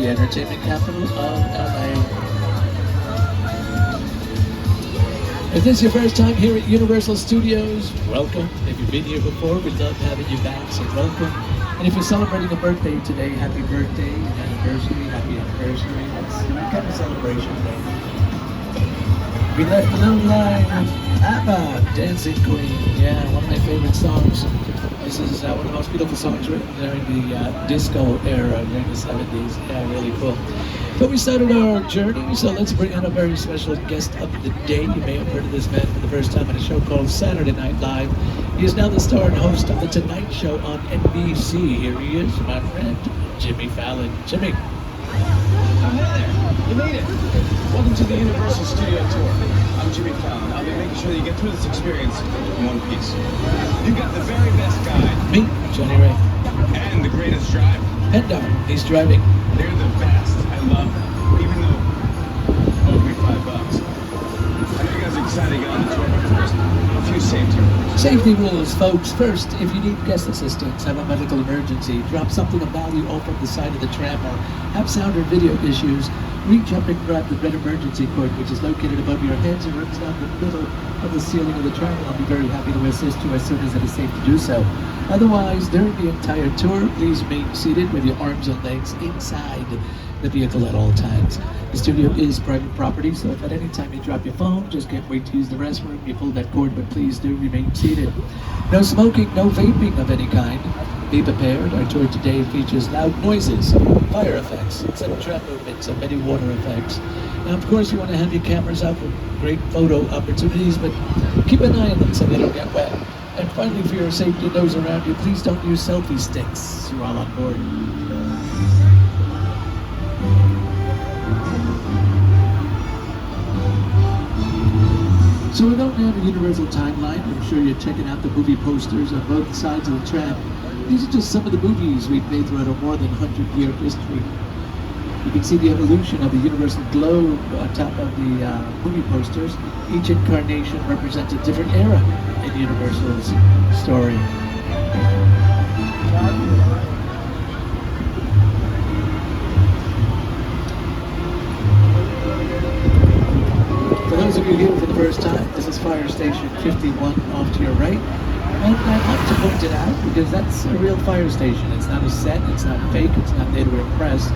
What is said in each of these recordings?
the entertainment capital of LA. If this is your first time here at Universal Studios, welcome. If you've been here before, we'd love having you back, so welcome. And if you're celebrating a birthday today, happy birthday, anniversary, happy anniversary. That's kind of celebration day. We left a little line with ABBA, Dancing Queen. Yeah, one of my favorite songs. This is one of the most beautiful songs written during the disco era, during the 70s. Yeah, really cool. But we started our journey, so let's bring in a very special guest of the day. You may have heard of this man for the first time on a show called Saturday Night Live. He is now the star and host of The Tonight Show on NBC. Here he is, my friend, Jimmy Fallon. Jimmy. Oh, hey there. You made it. Welcome to the Universal Studio Tour. I'm Jimmy Fallon. I'll be making sure that you get through this experience in one piece. You've got the very best guide. Me, Johnny Ray. And the greatest driver. Pendar, he's driving. They're the best. I love them. Even though owe me $5. I know you guys are excited to get on the tour, but first, a few safety rules. Safety rules, folks. First, if you need guest assistance, have a medical emergency, drop something of value off of the side of the tram, or have sound or video issues, reach up and grab the red emergency cord, which is located above your heads and runs down the middle of the ceiling of the tram. I'll be very happy to assist you as soon as it is safe to do so. Otherwise, during the entire tour, please remain seated with your arms and legs inside the vehicle at all times. The studio is private property, so if at any time you drop your phone, just can't wait to use the restroom, you pull that cord, but please do remain seated. No smoking, no vaping of any kind. Be prepared. Our tour today features loud noises, fire effects, sudden trap movements, and many water effects. Now, of course, you want to have your cameras out for great photo opportunities, but keep an eye on them so they don't get wet. And finally, for your safety and those around you, please don't use selfie sticks. You're all on board. So we're going to have a universal timeline. I'm sure you're checking out the movie posters on both sides of the tram. These are just some of the movies we've made throughout a more than 100-year history. You can see the evolution of the universal globe on top of the movie posters. Each incarnation represents a different era in Universal's story. For those of you here for the first time, this is Fire Station 51 off to your right. And I'd like to point it out because that's a real fire station. It's not a set, it's not fake, it's not there to impress.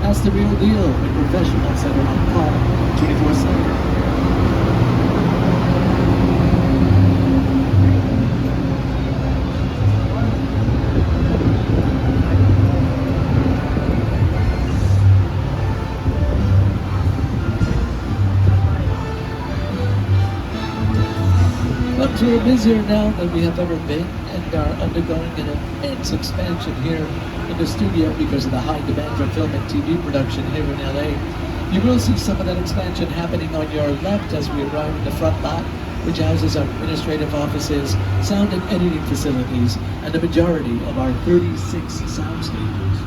That's the real deal with professionals that are on call 24/7. We're busier now than we have ever been and are undergoing an immense expansion here in the studio because of the high demand for film and TV production here in LA. You will see some of that expansion happening on your left as we arrive in the front lot, which houses our administrative offices, sound and editing facilities, and the majority of our 36 sound stages.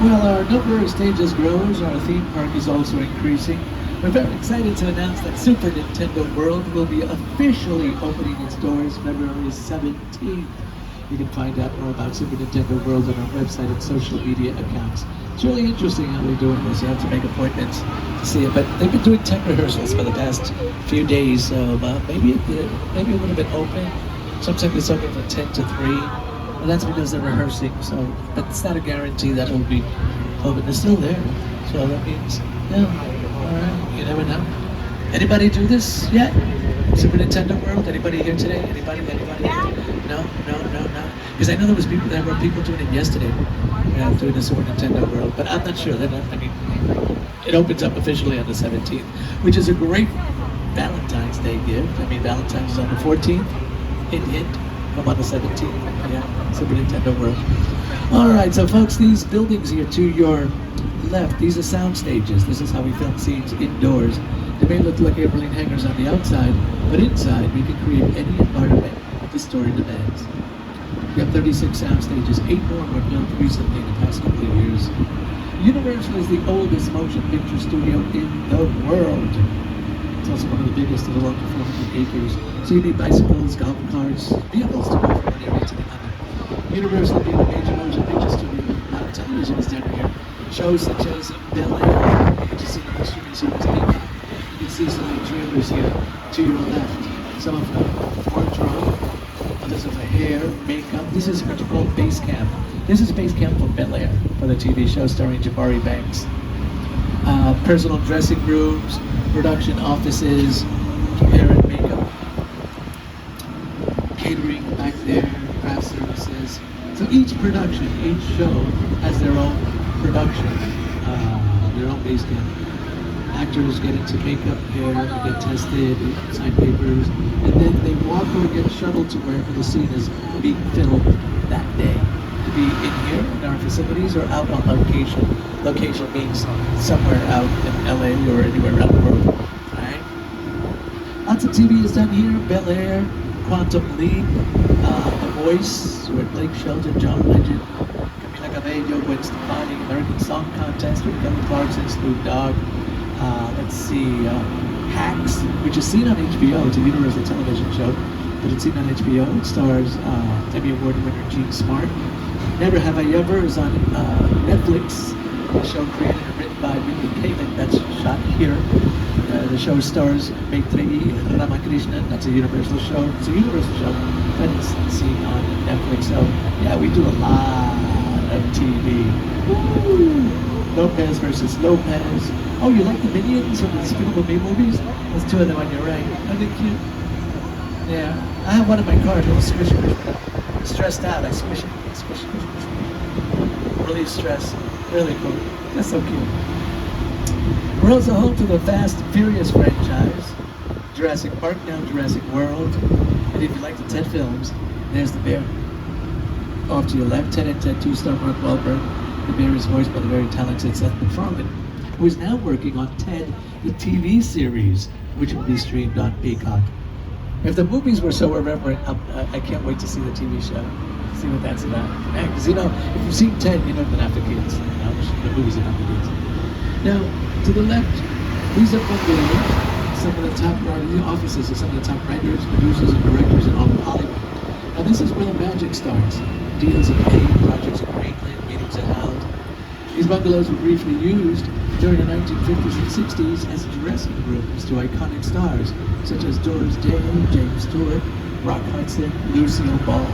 While our number of stages grows, our theme park is also increasing. We're very excited to announce that Super Nintendo World will be officially opening its doors February 17th. You can find out more about Super Nintendo World on our website and social media accounts. It's really interesting how they're doing this. You have to make appointments to see it, but they've been doing tech rehearsals for the past few days, so maybe it would have been open. Sometimes it's open from 10 to 3. And that's because they're rehearsing, so but it's not a guarantee that it'll be open. They're still there, so that means, yeah, all right, you never know. Anybody do this yet? Super Nintendo World? Anybody here today? Anybody? No? Because I know there were people doing it yesterday, doing the Super Nintendo World, but I'm not sure. It opens up officially on the 17th, which is a great Valentine's Day gift. Valentine's is on the 14th, hint. I'm on the 17th, yeah, Super Nintendo World. All right, so folks, these buildings here to your left, these are sound stages. This is how we film scenes indoors. They may look like airplane hangars on the outside, but inside we can create any environment the story demands. We have 36 sound stages, 8 more were built recently in the past couple of years. Universal is the oldest motion picture studio in the world. It's also one of the biggest of along 400 acres. So you need bicycles, golf carts, vehicles to go from one area to the other. Universal being a major motion picture studio, now television is down here. Shows such as Bel Air, you can just see the streaming service Peacock. You can see some of the trailers here to your left. Some of the wardrobe, others of the hair, makeup. This is what you call base camp. This is base camp for Bel Air, for the TV show starring Jabari Banks. Personal dressing rooms, production offices, hair and makeup, catering back there, craft services. So each production, each show has their own production, their own base camp. Actors get into makeup, hair, get tested, sign papers, and then they walk or get shuttled to wherever the scene is being filmed that day. To be in here in our facilities or out on location. Location means somewhere out in LA or anywhere around the world. Right? Lots of TV is done here. Bel Air, Quantum Leap, The Voice, with Blake Shelton, John Legend, Camila Cabello, Gwen Stefani, American Song Contest with Kelly Clarkson, Snoop Dogg. Let's see, Hacks, which is seen on HBO. It's a Universal television show, but it's seen on HBO. It stars Emmy Award winner Gene Smart. Never Have I Ever is on Netflix. The show created and written by Mindy Kaling. That's shot here. The show stars Maitreyi Ramakrishnan. That's a Universal show. It's a Universal show, but it's seen on Netflix. So yeah, we do a lot of TV. Woo! Lopez versus Lopez. Oh, you like the Minions from the Despicable Me movies? There's two of them on your right. Aren't they cute? Yeah. I have one in my car, a little squish. I'm stressed out. I squish it. Squish. Relieve stress. Really cool. That's so cute. We're also home to the Fast and Furious franchise. Jurassic Park, now Jurassic World. And if you like the Ted films, there's the bear. Off to your left, Ted and Ted 2 star Mark Wahlberg. The bear is voiced by the very talented Seth MacFarlane, who is now working on Ted, the TV series, which will be streamed on Peacock. If the movies were so irreverent, I can't wait to see the TV show. See what that's about. Because, you know, if you've seen Ted, you don't even have the kids. You know, the movies are not the kids. Now, to the left, these are some of the top offices of some of the top writers, producers, and directors in all of Hollywood. Now, this is where the magic starts. Deals are made, projects are greenlit, meetings are held. These bungalows were briefly used during the 1950s and 60s as dressing rooms to iconic stars such as Doris Day, James Stewart, Rock Hudson, Lucille Ball.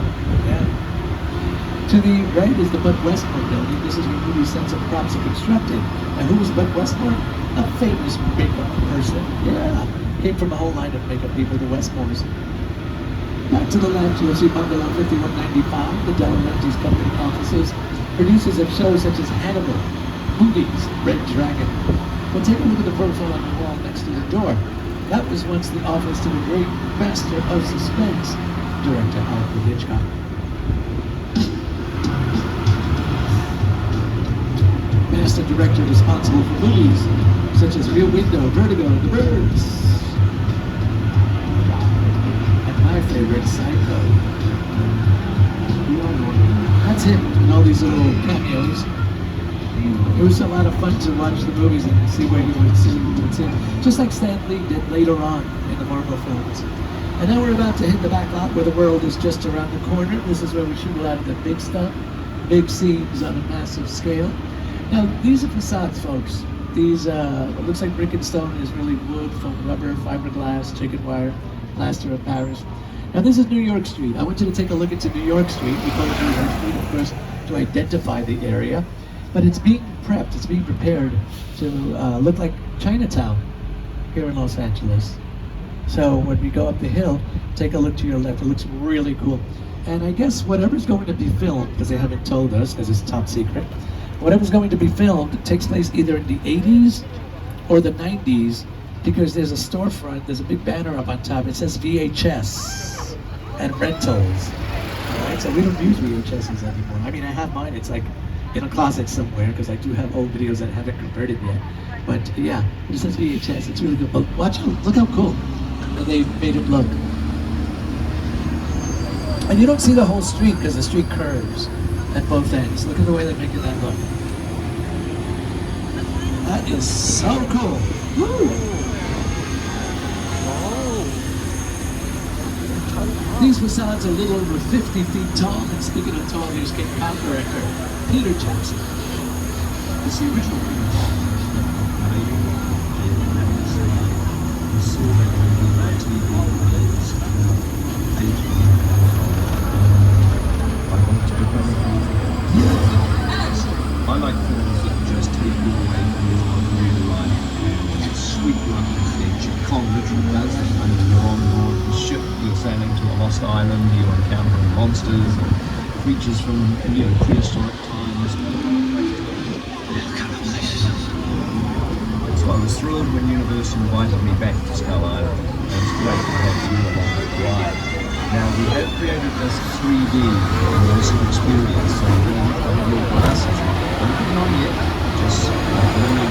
Yeah. To the right is the Bud Westmore building. This is where movie sets and props are constructed. And who was Bud Westmore? A famous makeup person. Yeah. Came from a whole line of makeup people, the Westmores. Back to the left, you'll see Bungalow 5195, the De Laurentiis Company offices. Producers of shows such as Hannibal, Movies, Red Dragon. Well, take a look at the profile on the wall next to the door. That was once the office to the great master of suspense, director Alfred Hitchcock. Master director responsible for movies such as Rear Window, Vertigo, The Birds, and my favorite, Psycho. That's him in all these little cameos. It was a lot of fun to watch the movies and see where he would sit. Just like Stan Lee did later on in the Marvel films. And now we're about to hit the Backlot where the world is just around the corner. This is where we shoot a lot of the big stuff, big scenes on a massive scale. Now, these are facades, folks. These, what looks like brick and stone is really wood, foam rubber, fiberglass, chicken wire, plaster of Paris. Now, this is New York Street. I want you to take a look into New York Street. We call it New York Street, of course, to identify the area. But it's being prepped, it's being prepared to look like Chinatown here in Los Angeles. So when we go up the hill, take a look to your left. It looks really cool. And I guess whatever's going to be filmed, because they haven't told us, because it's top secret, whatever's going to be filmed takes place either in the 80s or the 90s, because there's a storefront, there's a big banner up on top. It says VHS and rentals. All right, so we don't use VHSs anymore. I mean, I have mine. It's like in a closet somewhere, because I do have old videos that haven't converted yet. But yeah, it says VHS. It's really good. But watch out, look how cool that they made it look. And you don't see the whole street because the street curves at both ends. Look at the way they're making that look. That is so cool. Woo! These facades are a little over 50 feet tall, and speaking of tall, here's King Pop director Peter Jackson. It's the original Peter Jackson. I like films that just take you away from your real life and sweep you up into the edge. Kong literally does this when you're on board the ship, you're sailing to a lost island, you're encountering monsters and creatures from prehistoric times. So I was thrilled when Universal invited me back to Skull Island. It was great to have you along the ride. Now we have created this 3D immersive experience, so we're going to have your glasses. Don't put it on yet, just learn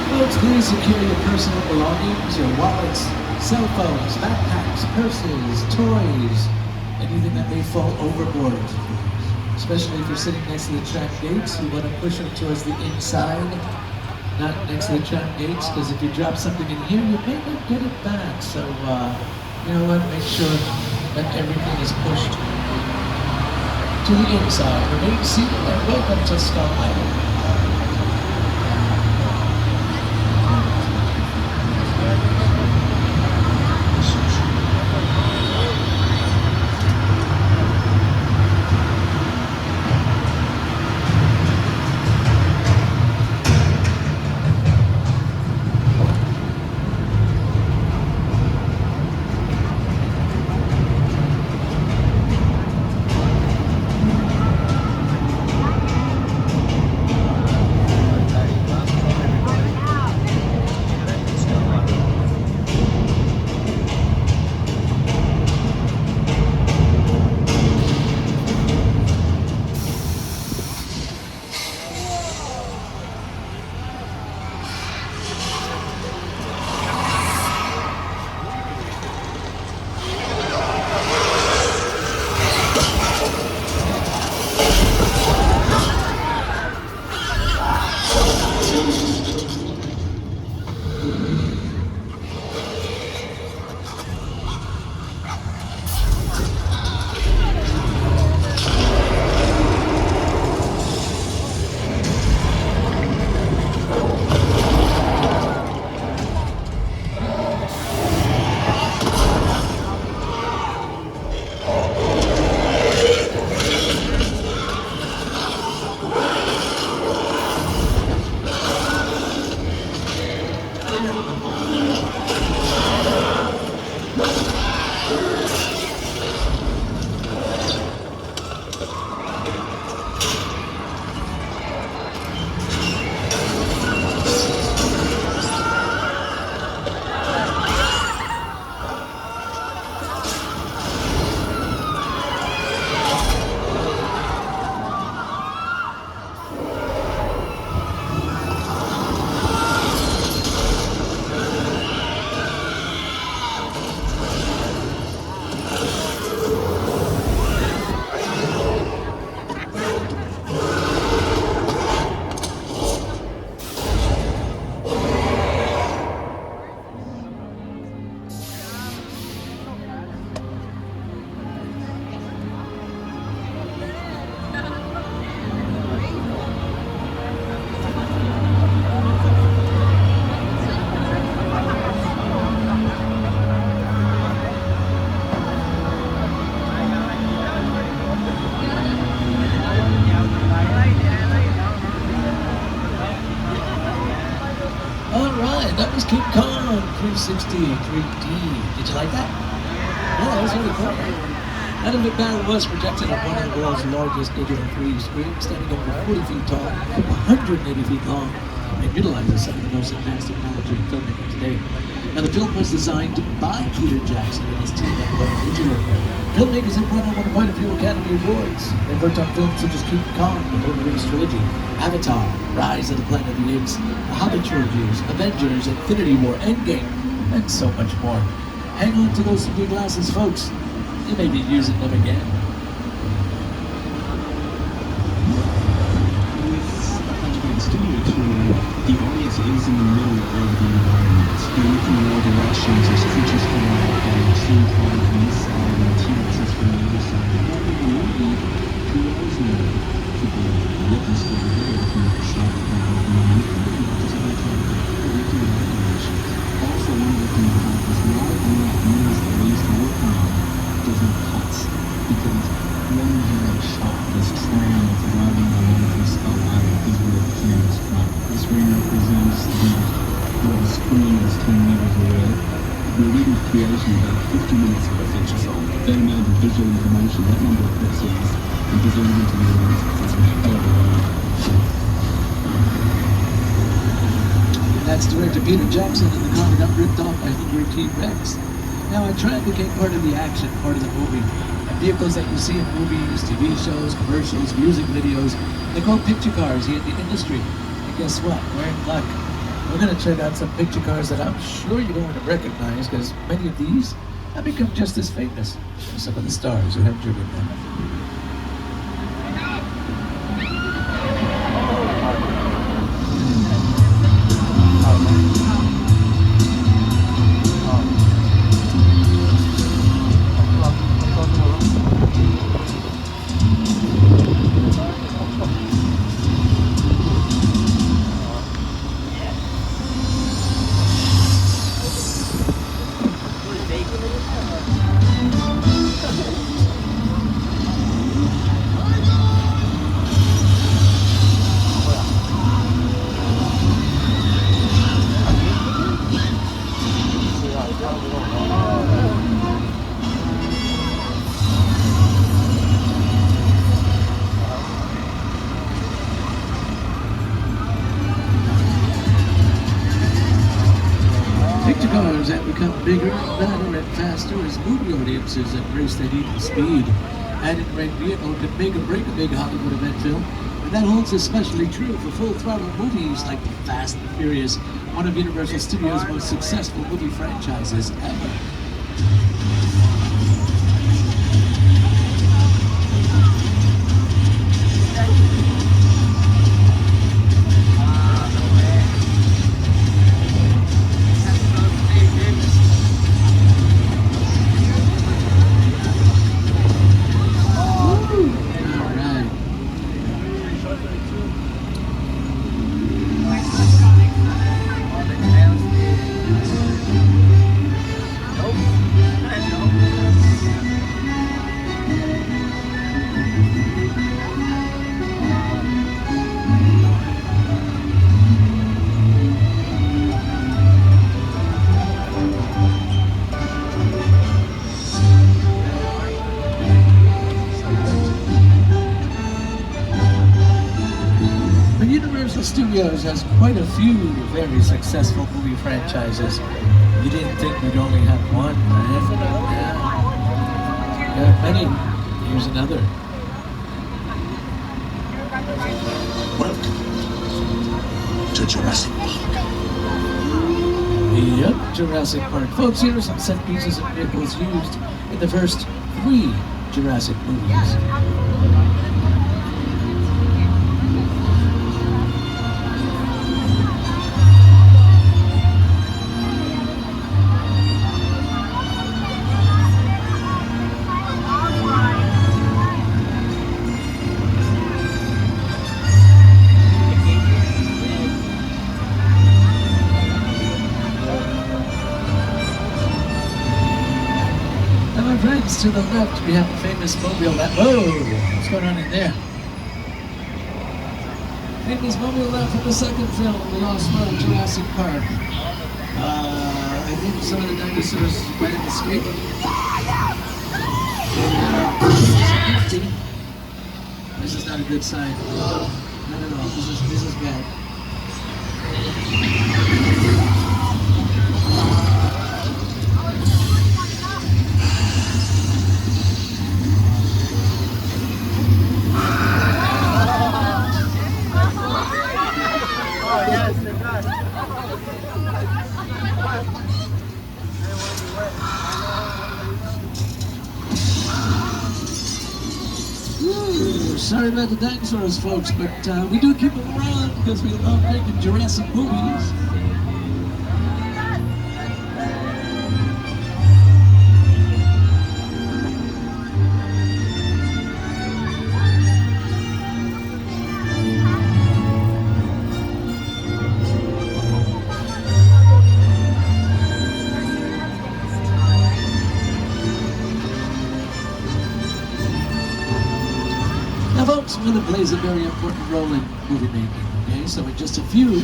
Folks, please secure your personal belongings, your wallets, cell phones, backpacks, purses, toys, anything that may fall overboard. Especially if you're sitting next to the track gates, you want to push them towards the inside, not next to the track gates, because if you drop something in here, you may not get it back. So, you know what, make sure that everything is pushed to the inside. Remain seated and welcome to Skull Island. That was King Kong 360 3D. Did you like that? Yeah, that was really cool. Adam McMahon was projected on one of the world's largest digital 3D screens, standing over 40 feet tall, 180 feet long, and utilizes some of the most advanced technology in filmmaking today. Now, the film was designed by Peter Jackson and his team at Backlot Digital. Filmmakers have won over quite a few Academy Awards. They've worked on films such as King Kong, the Lord of the Rings trilogy, Avatar, Rise of the Planet of the Apes, The Hobbit trilogies, Avengers, Infinity War, Endgame, and so much more. Hang on to those 3D glasses, folks. You may be using them again. The audience is in the middle of the environment. You're looking in all directions. There's creatures coming out and you're seeing cars on this side and T-Rexes from the other side. And in the movie, who knows now? Could be a witness over there looking at the shot and just like looking in all directions. Also, one of the things about this, a lot of these movies that I used to work on doesn't cut because when you have a shot, this train that's driving along from Skull Island is where the plane is cut. This ring represents where the screen is 10 meters away. The reader's creation about 50 minutes of a feature film. That amount of visual information, that number of pixels, and presented into the audience, it's a hell of a lot. That's director Peter Jackson and the car got ripped off by Hungry T-Rex. Now I tried to get part of the action, part of the movie. And vehicles that you see in movies, TV shows, commercials, music videos, they're called picture cars here in the industry. And guess what? We're in luck. We're going to check out some picture cars that I'm sure you're going to recognize because many of these have become just as famous as some of the stars who have driven them. Picture cars have become bigger, better, and faster as movie audiences embrace their need for speed. Adding the right vehicle can make or break a big Hollywood event film, and that holds especially true for full-throttle movies like Fast and Furious, one of Universal Studios' most successful movie franchises ever. Universal Studios has quite a few very successful movie franchises. You didn't think we'd only have one, right? Yeah. There are many. Here's another. Welcome to Jurassic Park. Yep, Jurassic Park. Folks, here are some set pieces and vehicles used in the first 3 Jurassic movies. Friends, to the left, we have the famous mobile that. Whoa! What's going on in there? Famous mobile lab from the second film, The Lost World, Jurassic Park. I think some of the dinosaurs might have escaped. Empty. This is not a good sign. Not at all. This is bad. Woo! Sorry about the dinosaurs, folks, but we do keep them around because we love making Jurassic movies. Now, folks, weather plays a very important role in movie making, okay? So in just a few,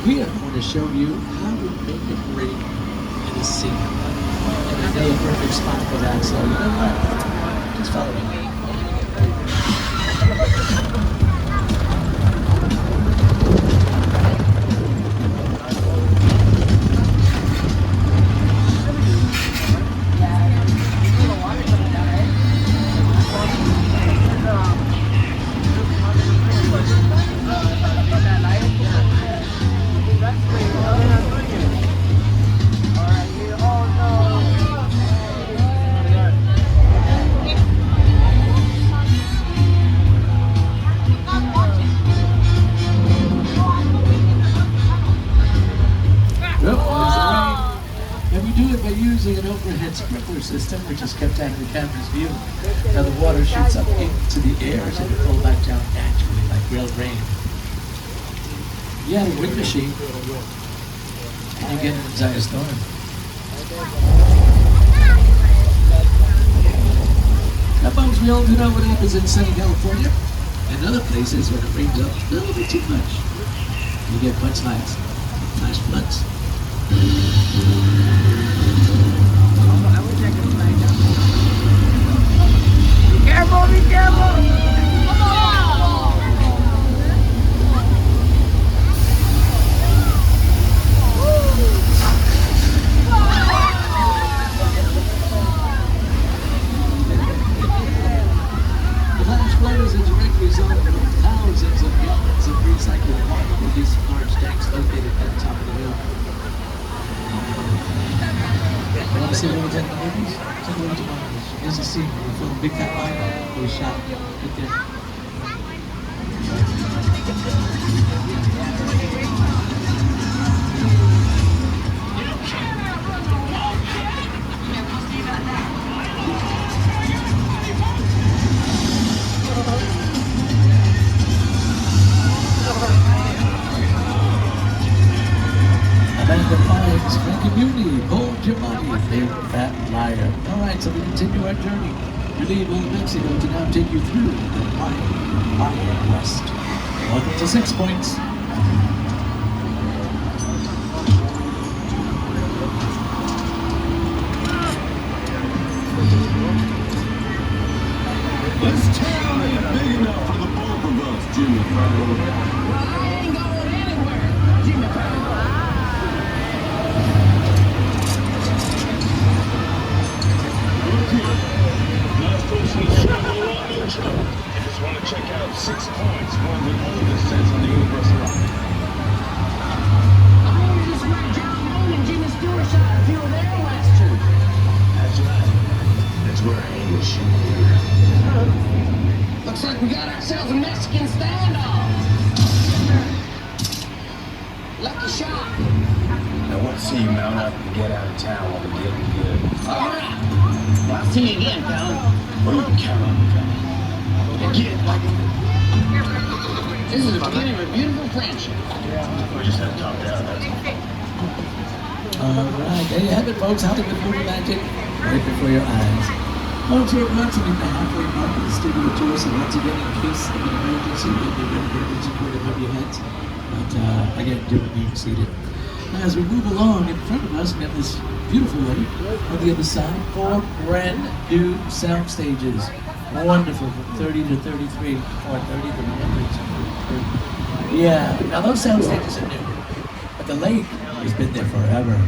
we are going to show you how to make it rain in a scene. And I know the perfect spot for that, so you know what? Just follow me. Using an overhead sprinkler system, which is kept out of the camera's view. Now the water shoots up into the air as it fall back down naturally like real rain. You add a wind machine, and you get an entire storm. Now, folks, we all do know what happens in sunny California and other places when it rains up a little bit too much. You get mudslides, flash floods. Careful, be careful! The flash flood is a direct result of thousands of gallons of recycled water produced from large tanks located at the top of the hill. You want to see what we did in the movies? Take a look at the movies. Here's a scene where we filmed Big Cat Mine that we shot right there. Amanda Bynes, Frankie Muni, hold your money, big fat liar. Alright, so we continue our journey. We leave Old Mexico to now take you through the Mayan West. Welcome to 6 Points. This town ain't big enough for the both of us, Jimmy Fallon. Well, I ain't going anywhere, Jimmy Fallon. If you just want to check out 6 Points, one of the oldest sets on the Universal Rock. I heard this where John Wayne and Jimmy Stewart shot a few of their westerns. That's right. That's where I ain't shooting. Looks like we got ourselves a Mexican standoff. Lucky shot. Now, let's see you mount up and get out of town while we're getting good. All right. Well, I'll see you again, pal. Well, you can count on me, pal. Get it, like This is the beginning of a beautiful friendship. we just have to talk down. That's all. Alright, there you have it, folks. Hollywood movie magic right before your eyes. Folks, we're approximately the halfway mark of the studio tour, so once again, in case of an emergency, we'll be ready to support above your heads. But again, do remain seated. Now, as we move along, in front of us, we have this beautiful lake. On the other side, 4 brand new sound stages. Wonderful, from 30 to 33, or 30 to 100. Yeah, now those sound stages are new, but the lake has been there forever.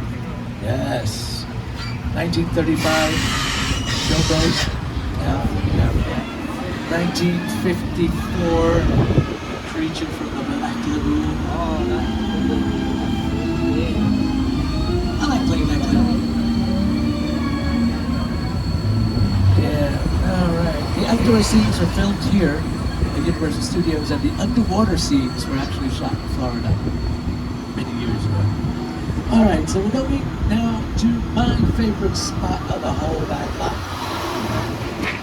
Yes. 1935, showboat. Yeah. 1954, creature from the Black Lagoon. I like playing that clip. Yeah, alright. The outdoor scenes are filmed here Universal Studios, and the underwater scenes were actually shot in Florida many years ago. All right, so we're going now to my favorite spot of the whole backlot.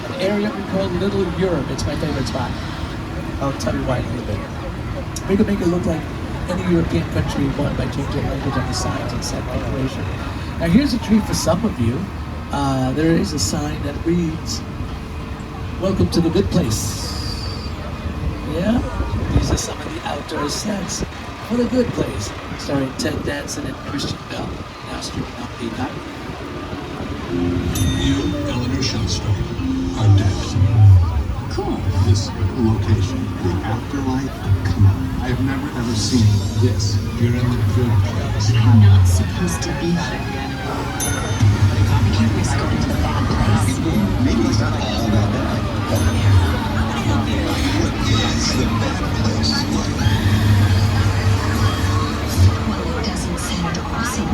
An area we call Little Europe. It's my favorite spot. I'll tell you why in a little bit. We can make it look like any European country you want by changing language on the signs and set decoration. Now here's a treat for some of you. There is a sign that reads, "Welcome to the good place." Yeah, these are some of the outdoor sets for the good place, starring Ted Danson and Christian Bell. Now streaming on Peacock. You, Eleanor Shellstrom, are dead. Cool. This location, the afterlife, come on. I have never ever seen this. You're in the good place. I'm not supposed to be here. I can't risk going to the bad place. Maybe it's not all that bad. What is the bad place like? Well, it doesn't sound awesome.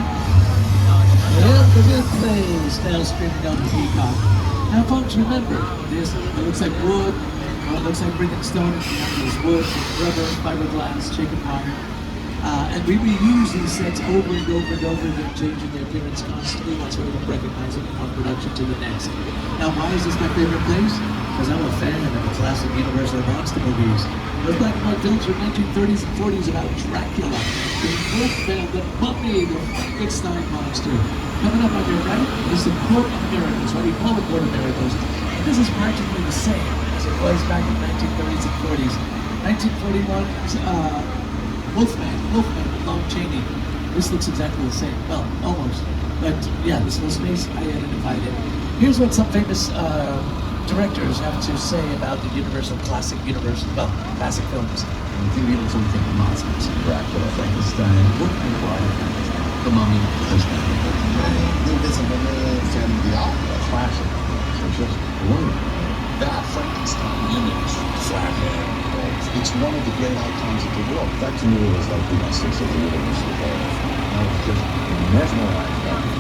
Well, the good place, now streaming on Peacock. Now folks, remember, this it looks like wood, or it looks like brick and stone, and there's wood, rubber, fiberglass, chicken wire. And we reuse these sets over and over and over, they're changing their appearance constantly once we don't recognize it from one production to the next. Now why is this my favorite place? Because I'm a fan of the classic Universal monster movies. Those black and white films from 1930s and 40s about Dracula, the Wolfman, the Mummy, the Frankenstein monster. Coming up on your right is the Court of Miracles, what we call the Court of Miracles. And this is practically the same as it was back in the 1930s and 40s. 1941, Wolfman, Lon Chaney. This looks exactly the same. Well, almost. But yeah, this little space, I identified it. Here's what some famous directors have to say about the classic films. The Universal think of monsters, Dracula, Frankenstein, the Mummy, The Invisible Man, Phantom of the Opera. classic. It's just wonderful. That Frankenstein image, flathead. It's one of the great icons of the world. That to me was like the essence of the Universal world. I was just mesmerized by it.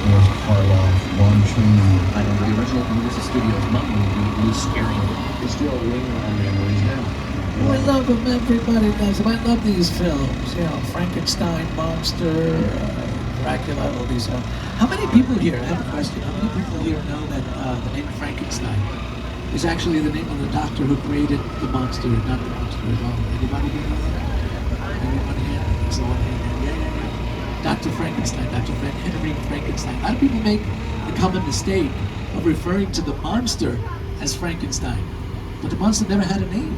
George Karloff, Lon Chaney. I know the original Universal Studios Mummy movie was scary. It's still ringing on memories now. I love them, everybody loves them. I love these films. You know, Frankenstein, Monster, Dracula, all these. How many people here, I have a question, how many people here know that the name Frankenstein is actually the name of the doctor who created the monster, not the monster at all? Anybody here know that? Anybody here? It's the one hand. Yeah. Dr. Frankenstein, Dr. Henry Frankenstein. A lot of people make the common mistake of referring to the monster as Frankenstein, but the monster never had a name.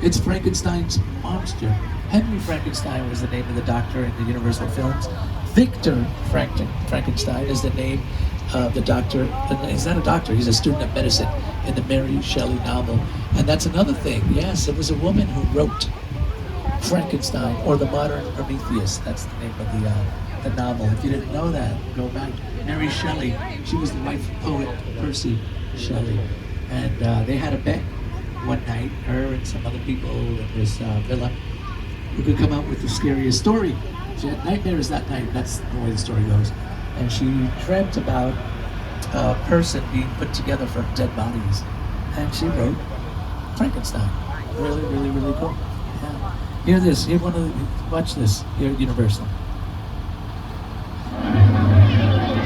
It's Frankenstein's monster. Henry Frankenstein was the name of the doctor in the Universal films. Victor Frankenstein is the name of the doctor. He's not a doctor, he's a student of medicine in the Mary Shelley novel. And that's another thing. Yes, it was a woman who wrote Frankenstein, or the Modern Prometheus. That's the name of the novel. If you didn't know that, go back. Mary Shelley, she was the wife of poet Percy Shelley. And they had a bet one night, her and some other people in this villa, who could come up with the scariest story. She had nightmares that night, that's the way the story goes. And she dreamt about a person being put together from dead bodies. And she wrote Frankenstein. Really, really, really cool. Yeah. Hear this, watch this, here at Universal.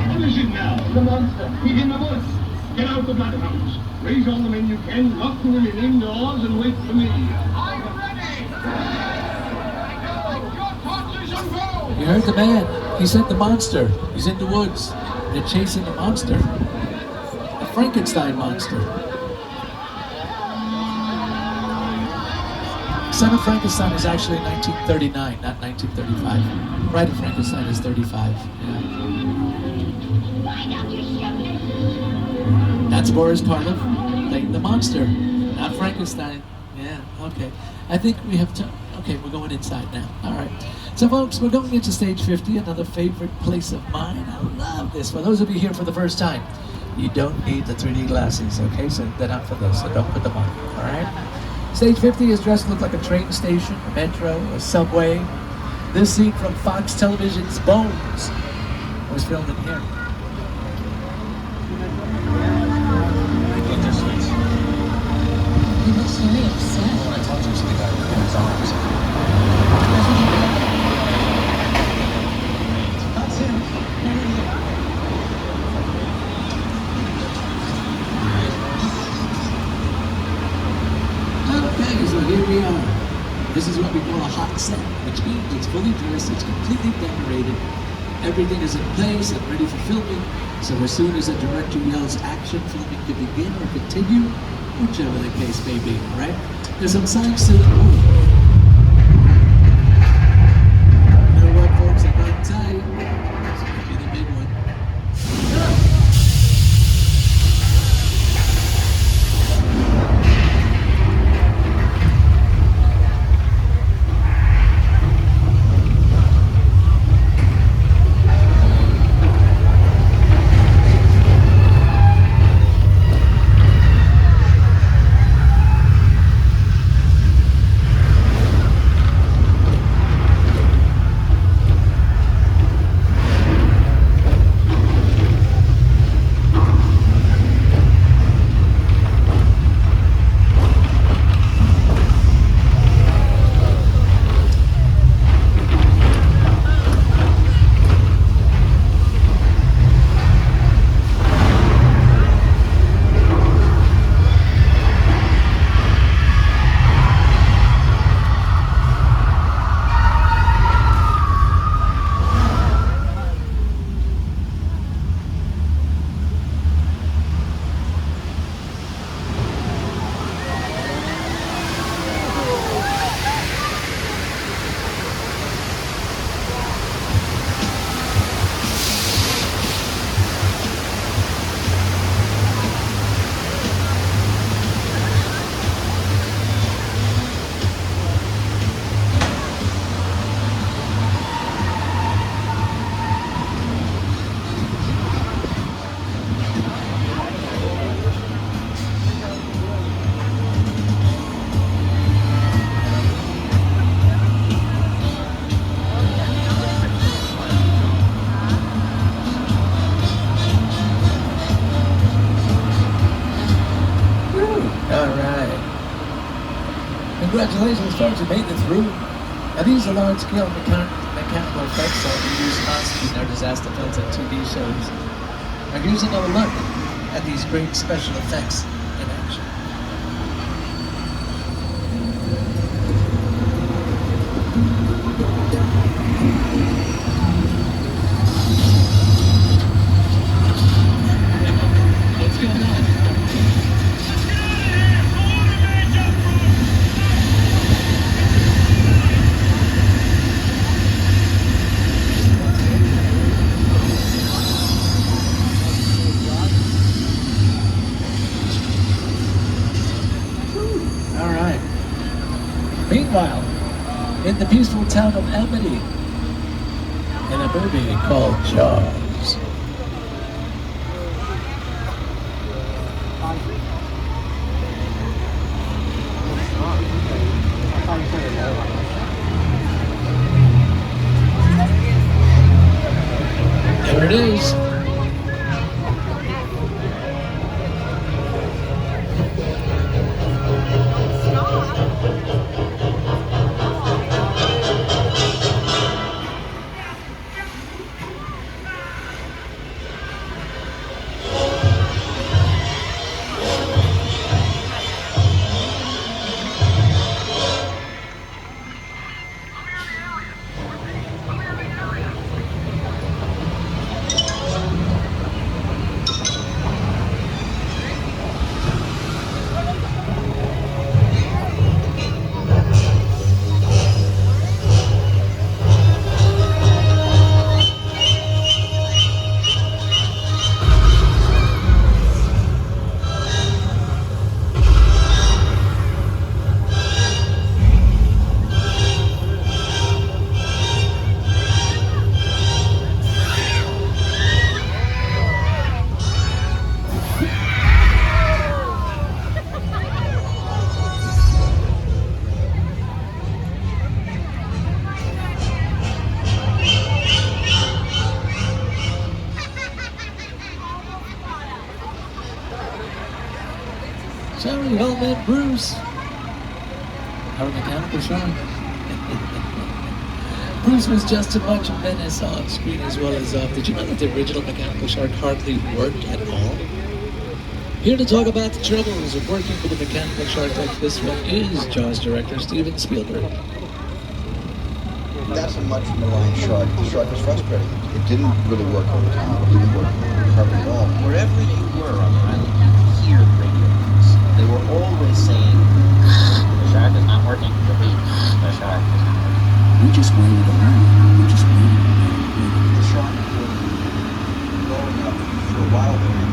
What is it now? The monster. He's in the woods. Get out the bloodhounds. Raise all the men you can, lock the women indoors, and wait for me. I'm ready! Your torches and go! You heard the man. He said the monster. He's in the woods. They're chasing the monster. The Frankenstein monster. Son of Frankenstein is actually 1939, not 1935. Bride of Frankenstein is 35. Yeah. That's Boris Karloff playing the monster, not Frankenstein. Yeah, okay. I think we have to. Okay, we're going inside now. All right. So, folks, we're going into stage 50, another favorite place of mine. I love this. For those of you here for the first time, you don't need the 3D glasses, okay? So they're not for this, so don't put them on, all right? Stage 50 is dressed to look like a train station, a metro, a subway. This scene from Fox Television's Bones was filmed in here. looks very upset. Well, I told you it's the guy with his arms. That's him. Okay, so here we are. This is what we call a hot set, which means it's fully dressed, it's completely decorated, everything is in place and ready for filming. So as soon as a director yells action, filming can begin or continue, whichever the case may be, right? There's some signs to the move. You know what, folks, I'm not tight. This might be the big one. Congratulations, folks, you made it through. Now, these are large-scale mechanical effects that we use constantly in our disaster films and TV shows. Now, here's another look at these great special effects in action. What's going on? Meanwhile, in the peaceful town of Amity, in a movie called Jaws. There it is. Sorry, old man Bruce. Our mechanical shark. Bruce was just as much a menace on screen as well as off. Did you know that the original mechanical shark hardly worked at all? Here to talk about the troubles of working with a mechanical shark like this one is Jaws director Steven Spielberg. That's a much maligned shark. The shark was frustrating. It didn't really work over time. It didn't work hardly at all. Wherever you were on the island, you could hear the radio waves. They were always saying, the shark is not working. Repeat, the shark is not working. We just waited around. We just waited. The shark was blowing up for a while there.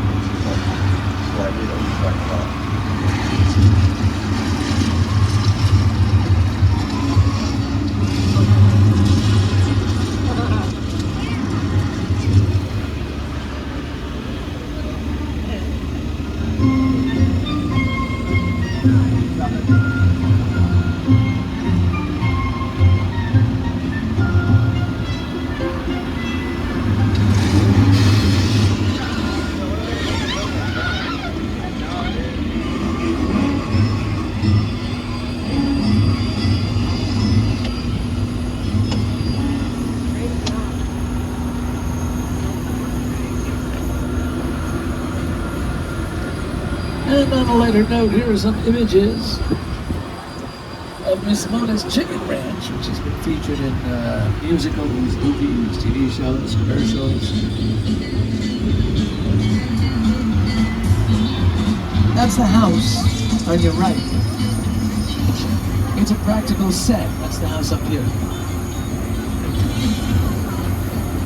So I really don't shark at all. And on a lighter note, here are some images of Miss Mona's Chicken Ranch, which has been featured in musicals, movies, TV shows, commercials. That's the house on your right. It's a practical set. That's the house up here.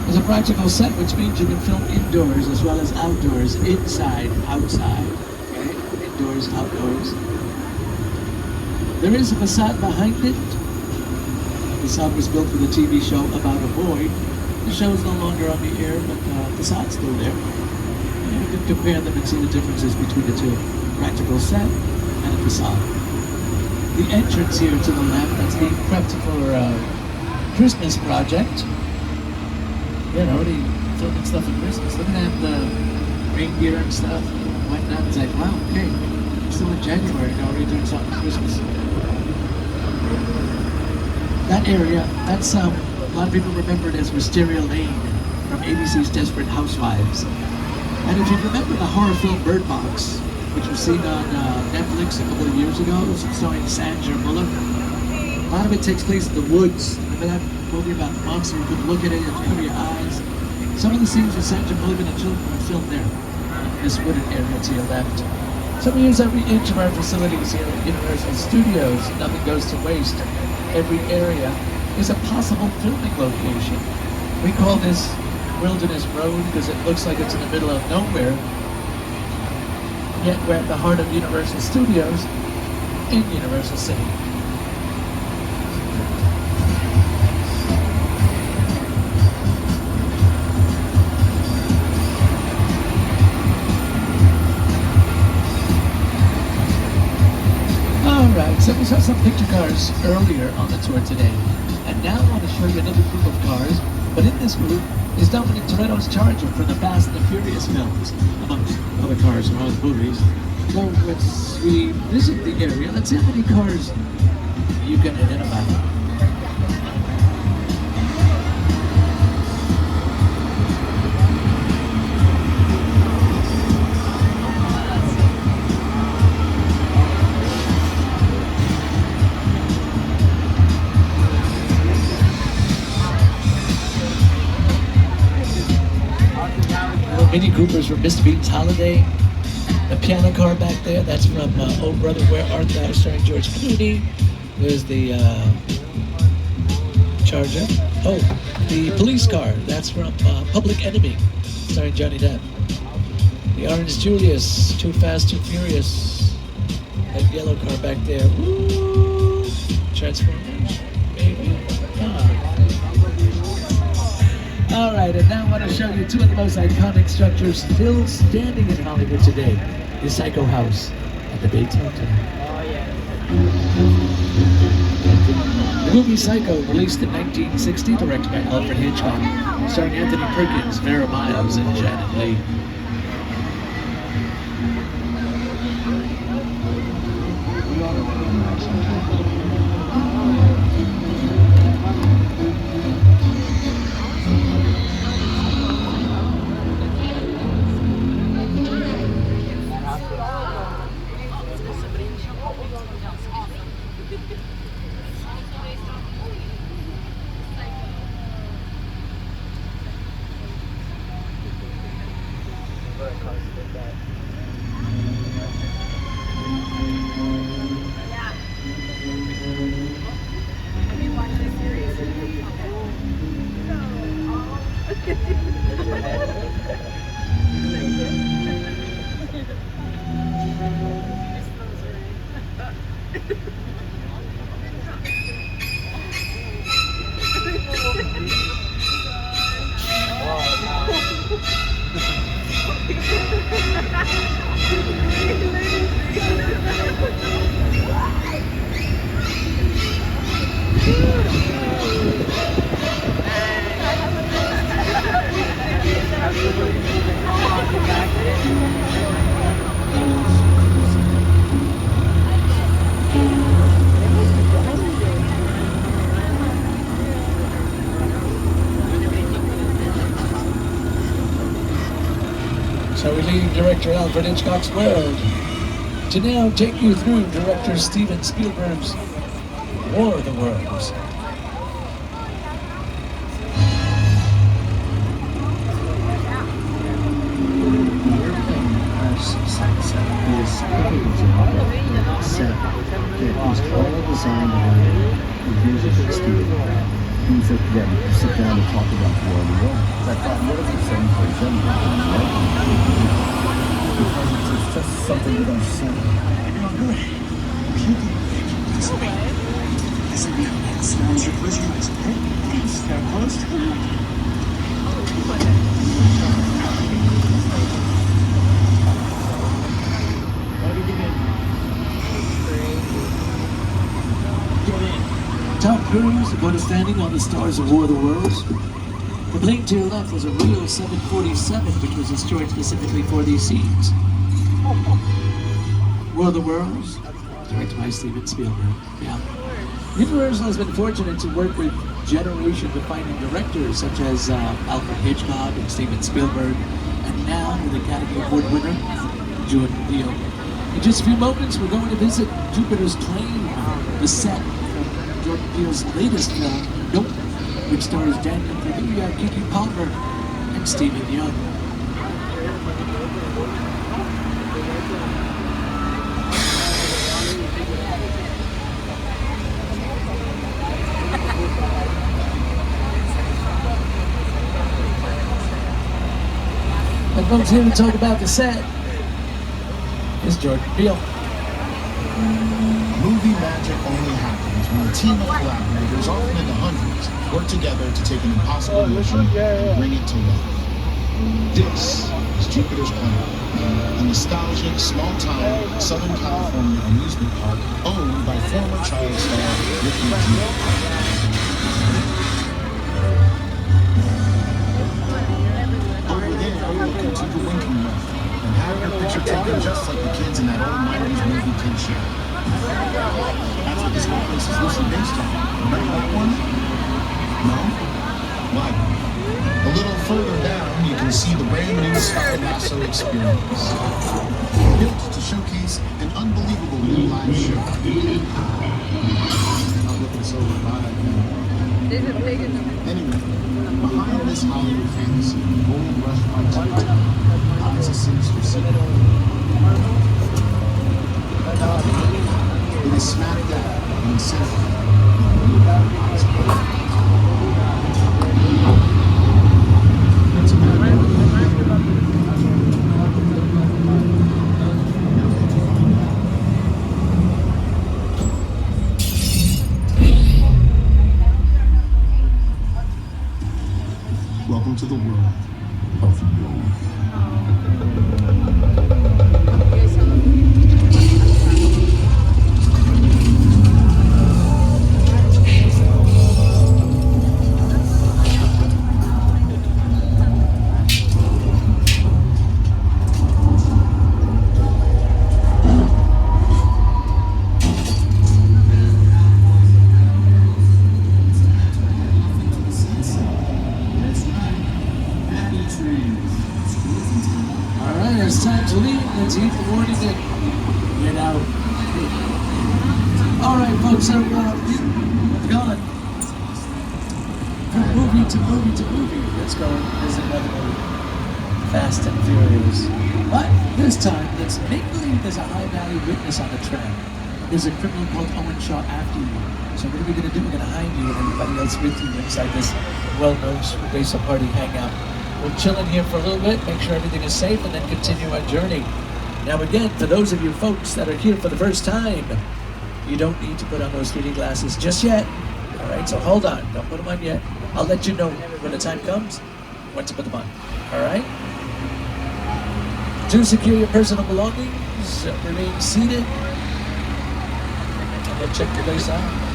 It's a practical set, which means you can film indoors as well as outdoors, inside, outside. Indoors, outdoors. There is a facade behind it. The facade was built for the TV show about a boy. The show is no longer on the air, but the facade's still there. And you can compare them and see the differences between the two. Practical set and a facade. The entrance here to the left, that's being prepped for a Christmas project. They're already filming stuff for Christmas. Look at that reindeer and stuff. Whatnot. It's like, wow, okay, it's still in January, now we're doing something for Christmas. That area, that's, a lot of people remember it as Wisteria Lane from ABC's Desperate Housewives. And if you remember the horror film Bird Box, which was seen on Netflix a couple of years ago, starring Sandra Bullock, a lot of it takes place in the woods. Remember that movie about the monster? You could look at it and cover your eyes. Some of the scenes with Sandra Bullock and the children were filmed there. This wooded area to your left. So we use every inch of our facilities here at Universal Studios. Nothing goes to waste. Every area is a possible filming location. We call this Wilderness Road because it looks like it's in the middle of nowhere. Yet we're at the heart of Universal Studios in Universal City. So we saw some picture cars earlier on the tour today, and now I want to show you another group of cars, but in this group is Dominic Toretto's Charger from the Fast and the Furious films, amongst other cars from other movies. So as we visit the area, let's see how many cars you can identify. Mini Coopers from Mr. Bean's Holiday. The piano car back there, that's from Oh Brother, Where Art Thou, starring George Clooney. There's the Charger. Oh, the police car, that's from Public Enemy, starring Johnny Depp. The Orange Julius, Too Fast, Too Furious. That yellow car back there. Woo! Transformers, baby. All right, and now I want to show you two of the most iconic structures still standing in Hollywood today. The Psycho House at the Bates Motel. The movie Psycho, released in 1960, directed by Alfred Hitchcock, starring Anthony Perkins, Vera Miles, and Janet Leigh. So we leave director Alfred Hitchcock's world to now take you through director Steven Spielberg's War of the Worlds. Set that was all designed around the vision of Steven. Things that you sit down and talk about for all the world. I thought, what if it's the same for them? Because it's just something you don't see. You're good. Beauty. This way. Listen now. Close your eyes, okay? Now close. Tom Cruise about standing on the stars of War of the Worlds. The plane to your left was a real 747, which was destroyed specifically for these scenes. War of the Worlds, directed by Steven Spielberg. Yeah. Universal has been fortunate to work with generation-defining directors such as Alfred Hitchcock and Steven Spielberg, and now with Academy Award winner Jordan Peele. In just a few moments, we're going to visit Jupiter's Claim, the set from Jordan Peele's latest film, Nope, which stars Daniel Kaluuya, Kiki Palmer, and Stephen Young. And folks, here to talk about the set is Jordan Peele. Movie magic only happens when a team of collaborators, often in the hundreds, work together to take an impossible mission and bring it to life. This is Jupiter's Claim, a nostalgic, small-town, Southern California amusement park owned by former child star Ricky Jr. Over there, you can take a winking room and have your picture taken just like the kids in that old 90s movie kid show. That's what this whole place is loosely based on. Remember that one? No? Why? A little further down, you can see the brand new Sky Lasso experience. Built to showcase an unbelievable new live show. I'm looking so alive now. Anyway, behind this Hollywood fantasy, gold rush by TikTok, hides a sinister secret. It is smack dab in the center of the new eyes. It's a matter of welcome to the world of It's time to leave. Let's eat the morning and get out. Alright folks, so we've gone from movie to movie to movie. Let's go visit another movie. Fast and Furious. But this time, let's make believe there's a high-value witness on the train. There's a criminal called Owen Shaw after you. So what are we going to do? We're going to hide you and everybody else with you inside this well-known race and party hangout. We'll chill in here for a little bit, make sure everything is safe, and then continue our journey. Now again, for those of you folks that are here for the first time, you don't need to put on those 3D glasses just yet. All right, so hold on, don't put them on yet. I'll let you know when the time comes when to put them on. All right? Do secure your personal belongings, remain seated, and then check your place out.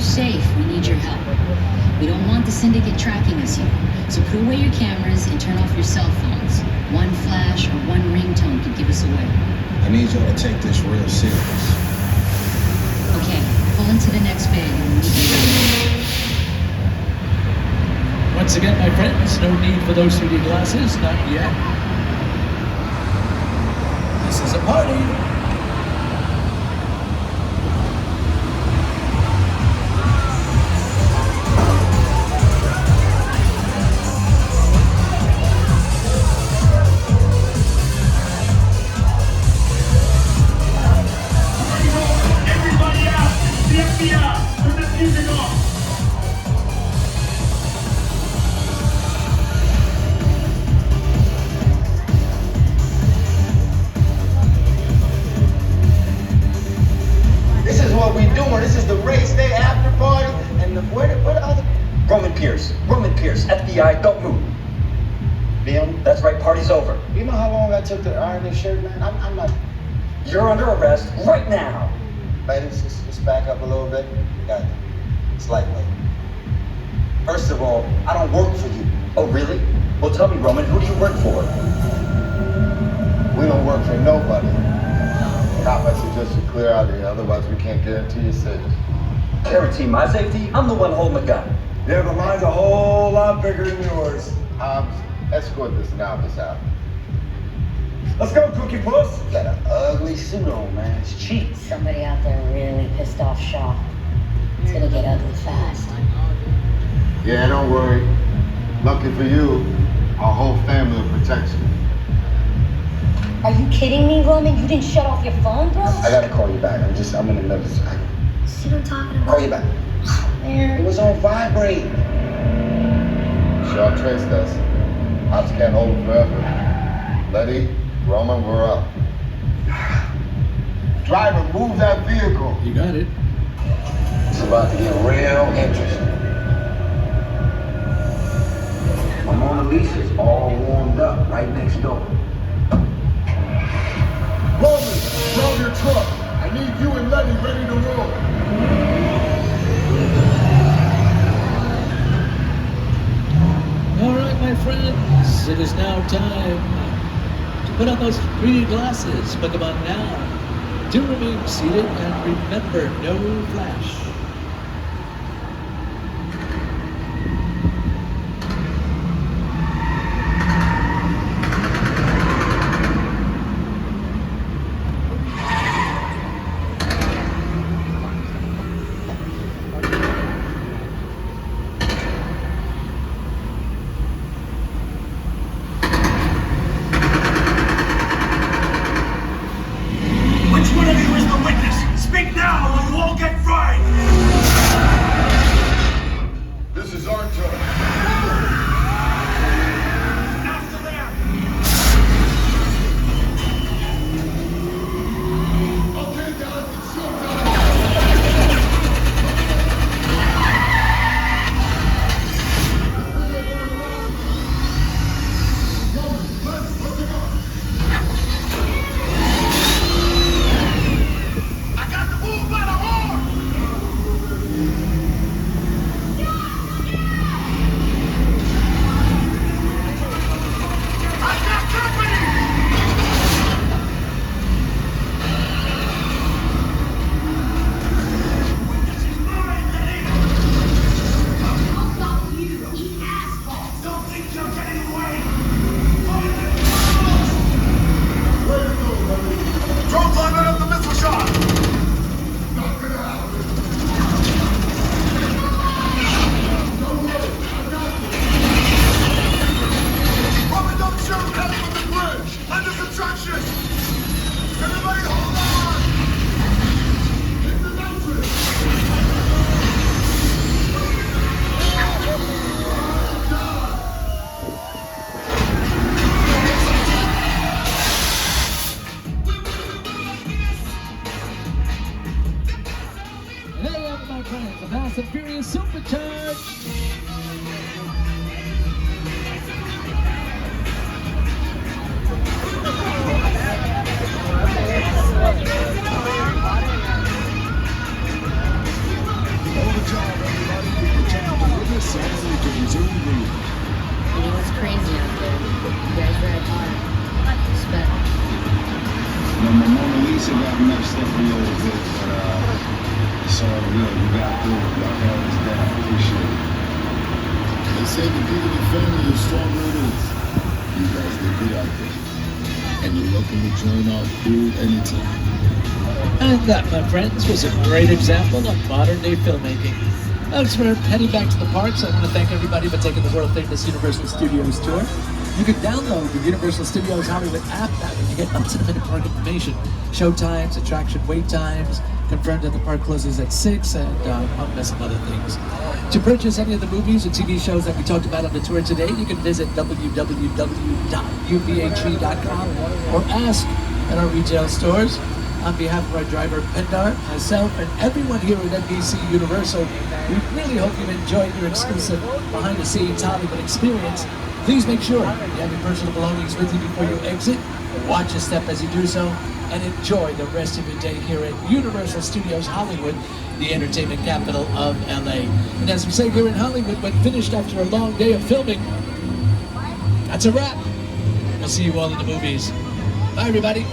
Safe, we need your help. We don't want the syndicate tracking us here, so put away your cameras and turn off your cell phones. One flash or one ringtone could give us away. I need y'all to take this real serious. Okay, pull into the next bay and we'll meet you. Once again, my friends, no need for those 3D glasses, not yet. This is a party. FBI, don't move. Liam, that's right, party's over. You know how long I took to iron this shirt, man? I'm not... You're under arrest right now. Ladies, just back up a little bit. Got it. It's lightweight. First of all, I don't work for you. Oh, really? Well, tell me, Roman, who do you work for? We don't work for nobody. Cop, I suggest you clear out of here, otherwise we can't guarantee your safety. Guarantee my safety? I'm the one holding the gun. Yeah, but mine's a whole lot bigger than yours. Hobbs, escort this novice out. Let's go, Cookie Puss. You got an ugly suit on, man. It's cheap. Somebody out there really pissed off Shaw. It's gonna get ugly fast. Yeah, don't worry. Lucky for you, our whole family will protect you. Are you kidding me, Roman? You didn't shut off your phone, bro? I gotta call you back. I'm in another second. See what I'm talking about? Call you back. Man. It was on vibrate. Shaw traced us. Ops can't hold him forever. Letty, Roman, we're up. Driver, move that vehicle. You got it. It's about to get real interesting. My Mona Lisa's all warmed up right next door. Roman, drive your truck. I need you and Letty ready to roll. All right, my friends, it is now time to put on those 3D glasses. Put them on now. Do remain seated and remember, no flash. Which one of you is the witness? Speak now or you all get fried! still got messed up a little bit, but it's all good. We got through it. Y'all held us down. Appreciate it. They say the bigger the family, the stronger it is. You guys did good out there. And you're welcome to join our crew anytime. And that, my friends, was a great example of modern-day filmmaking. As we're heading back to the parks, I want to thank everybody for taking the world-famous Universal Studios tour. You can download the Universal Studios Hollywood app now and you get up-to-the-minute park information, show times, attraction wait times, confirmed that the park closes at 6, and among some other things. To purchase any of the movies or TV shows that we talked about on the tour today, you can visit www.ubhe.com or ask at our retail stores. On behalf of our driver, Pendar, myself, and everyone here at NBC Universal, we really hope you enjoyed your exclusive behind-the-scenes Hollywood experience. Please make sure you have your personal belongings with you before you exit. Watch a step as you do so, and enjoy the rest of your day here at Universal Studios Hollywood, the entertainment capital of LA. And as we say here in Hollywood, when finished after a long day of filming, that's a wrap. We'll see you all in the movies. Bye, everybody.